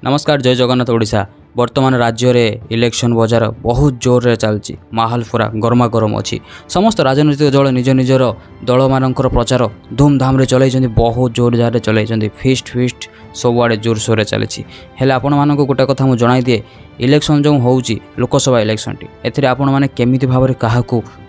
नमस्कार जय जगन्नाथ ओडिशा। वर्तमान राज्य में इलेक्शन बजार बहुत जोर रे चलती माहौल पूरा गरमा गरम अच्छी। समस्त राजनीतिक दल निज निजर दल मान प्रचार धूमधाम रे चलई बहुत जोर जार चलई फिस्ट सबुआड़े जोरसोर चली है। आपण मानक गोटे कथा मुझे जन दिए इलेक्शन जो हो लोकसभा इलेक्शन टी एथिरे आपण माने केमिति भाव में क्या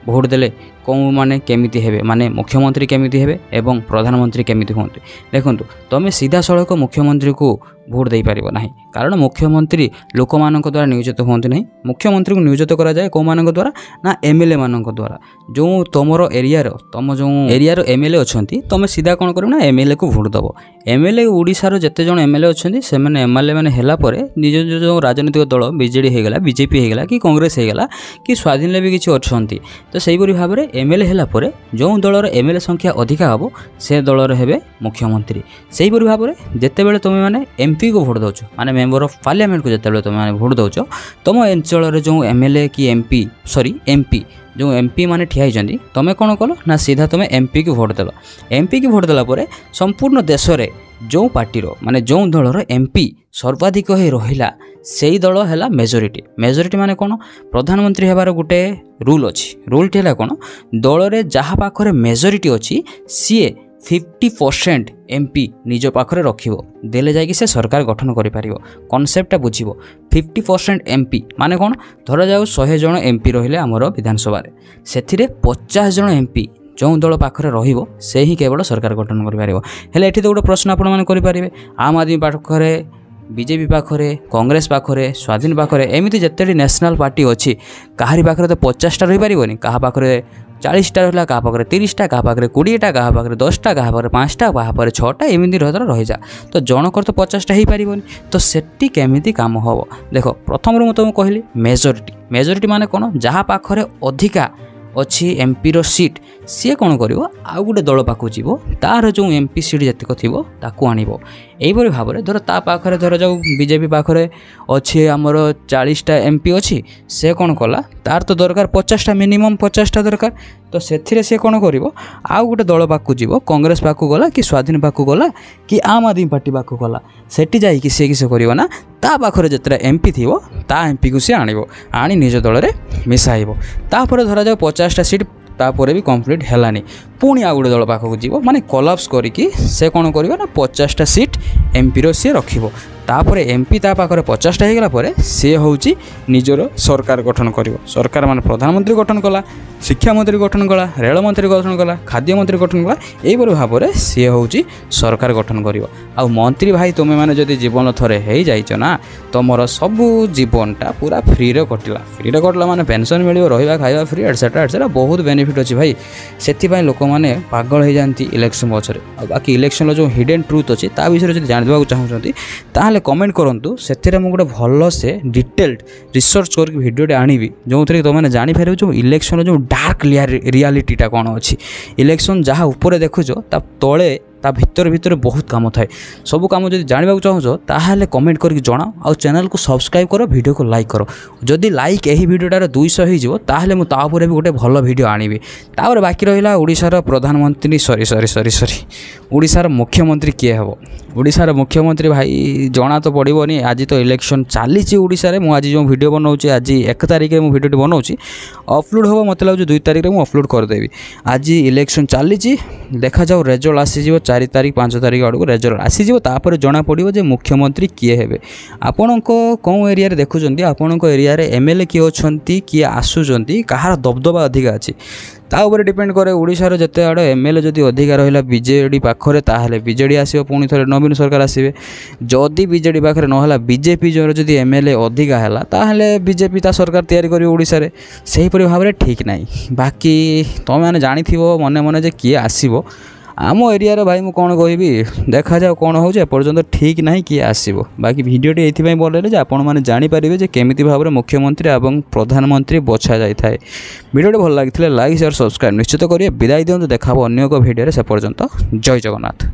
भोट देले कौन माने केमिति हेबे माने मुख्यमंत्री केमिति हेबे एवं प्रधानमंत्री केमिति होंते। देखंतु तमे सीधा सड़क मुख्यमंत्री को भोट दे पारिबो नाही, कारण मुख्यमंत्री लोक मानक द्वारा नियोजित होंते नहीं। मुख्यमंत्री को नियोजित करा जाए कौ मानक द्वारा ना एमएलए मानक द्वारा। जो तुमर एरिया तुम जो एरिया एमएलए अछंती तमे सीधा कौन करियो ना एमएलए को भोट दबो। एमएलए ओडिशार जेते जण एमएलए अछंती से माने एमएलए माने हैला परे निज जो राजनीतिक दल बीजेडी हेगला बीजेपी हेगला कि कांग्रेस हेगला कि स्वाधीन भी किसी अछंती तो सेहीपरि भाव में एमएलए हैला परे जो दलर एमएलए संख्या अधिका हबो से दलर हेबे मुख्यमंत्री। सेहीपरि भाव में जेतेबेले तुम माने एमपी को भोट दौच माने मेंबर ऑफ पार्लियामेंट को जेतेबेले तुम माने भोट दौच तुम अंचल जो एमएलए कि एमपी जो एमपी माने ठिया होती तुम कौन कल ना सीधा तुम एमपी को भोट देल। एमपी की भोट देला परे संपूर्ण देश में जो पार्टीर माने जो दलर एमपी सर्वाधिक हो रहा से दल है मेजोरिटी। मेजोरिटी माने कौन प्रधानमंत्री हेबार गोटे रूल अच्छी। रूलटी है कौन दल में जहाँ पाखरे मेजोरिटी अच्छी सी 50% एमपी निज पाखरे रखिबो देले जाइए से सरकार गठन करि पारिबो। कॉन्सेप्टटा बुझिबो 50% एमपी माने कौन धरा जाऊ 100 जन एमपी रहिले हमर विधानसभा रे सेथिरे 50 जन एमपी जो दल पाखरे रहिबो से ही केवल सरकार गठन करि पारिबो। हेले एठी तो गोटे प्रश्न आपण माने करि पारिबे आम आदमी पाखरे बीजेपी पाखरे कांग्रेस पाखरे स्वाधीन पाखरे एमिति जेतेडी नेशनल पार्टी अच्छी काहारी पाखरे तो 50टा रहि पारिबोनी। कहा पाखरे 40टा रहा क्या पाखे 30टा क्या पाखे 20टा क्या पाखे 10टा क्या पाखे 5टा क्या पाखे 6टा एमती रही जा तो जनकर तो 50टा हो पार तो सेठी केमिति काम हम। देख प्रथम मुझे तुमको कहली मेजोरिटी माने कौन जहाँ पाखरे अधिका अच्छी एमपी रो सीट सी कौन कर आउ गोटे दल पाक जीव तार जो एमपी सीट जतिक थी ताकू आणव। यहीपरि भाव में धर ता पाखरे धर जाऊ बीजेपी पाखरे अच्छी आमर 40टा एमपी अच्छी से कौन कला तार तो दरकार 50टा मिनिमम 50टा दरकार तो से सी कौन कर आउ गोटे दल पाक जीव कांग्रेस पाक गला कि स्वाधीन पाक गला कि आम आदमी पार्टी पाक गला सेठी जाइए सी किस कर ना ता पाखरे जितना एमपी थी ता एमपी को सी आनी निज दल में मिसाइब तापर धरा जाऊ 50टा सीट तापर भी कंप्लीट हैलानी पुणी आउ गोटे दल पाखक जीव माने कोलाप्स करिकी से कौन कर ना 50टा सीट एमपी रो सी रखिबो। तापर एमपी ता पाखरे 50टा हो गला परे से होउची निजर सरकार गठन करिवो। सरकार माने प्रधानमंत्री गठन कला शिक्षा मंत्री गठन कला रेल मंत्री गठन कला खाद्य मंत्री गठन कला एहिपरि भाव में सी होउची सरकार गठन करिवो। आ मंत्री भाई तुमे माने जदि जीवन थरे हेई जाइछ ना तमर सबु जीवनटा पूरा फ्री रे कटला माने पेंशन मिलियो रहिबा खाइबा फ्री एटसेट्रा बहुत बेनिफिट अछि भाई। सेति भाई लोक माने पागल हो जाती इलेक्शन पछरे। बाकी इलेक्शन जो हिडन ट्रुथ अच्छी ता विषय जब जानवा चाहूँगी ताहले कमेंट करूँ से मुझे भल से डिटेल्ड रिसर्च करके भिडियोटे आनिबी जो थे तुमने जापर जो इलेक्शन जो डार्क रियालिटीटा कौन अच्छी इलेक्शन जहाँ ऊपर देखुच ता तले ता भितर बहुत काम थाए। सब काम जब जानवा चाहो ताहले कमेंट करके जनाओ और चैनल को सब्सक्राइब करो वीडियो को लाइक करो। जदि लाइक यही वीडियोटार 200 हो ताहले मु तापर भी गोटे भल वीडियो आनिबी। तापर बाकी रहा ओडिशार प्रधानमंत्री सॉरी ओडिशार मुख्यमंत्री किए हे ओडिशार मुख्यमंत्री भाई जना तो पड़ोनी। आज तो इलेक्शन चली ओडिशा रे मु आज जो वीडियो बनाऊँ आज 1 तारिख में वीडियो बनाऊँ अपलोड हम मतलब लगे 2 तारिख में अपलोड करदेवी। आज इलेक्शन चली देखा जाओ रेजल्ट आसीज 4 तारिख 5 तारिख आड़ को रेजल्ट आसीज तापर जना पड़ो जे मुख्यमंत्री किए हे। आपण कौन एरिया देखुं आपण एरिया एमएलए किए अच्छा किए आसुँच कहार दबदबा अधिका अच्छी ता ऊपर डिपेंड करे। ओडिशार जिते आड़ एमएलए जदि अधिका रहा बीजेडी पाखरे ताहले बीजेडी आसो पुणी थे नवीन सरकार आसवे। जदि बीजेडी पाखरे नहला बीजेपी जो जदि एमएलए अधिका है ताहले बीजेपी ता सरकार तैयारी करी ओडिशा रे सेहीपरि भाव में ठीक नहीं। बाकी तुम मैंने जानी मन मन जे किए आसो आम एरिया रे भाई मु कौन कहबी देखा जाओ कौन हो पर्यंत ठीक ना किए आसो। बाकी भिडियोटी ये बोले जे आपण मैंने जानीपारे जे केमिति भाव में मुख्यमंत्री एवं प्रधानमंत्री बछा जाए। भिडियोटी भल लगी लाइक शेयर सब्सक्राइब निश्चित करिए। विदाय दियंतु देखा अन्य एक भिडियो से पर्यंत जय जगन्नाथ।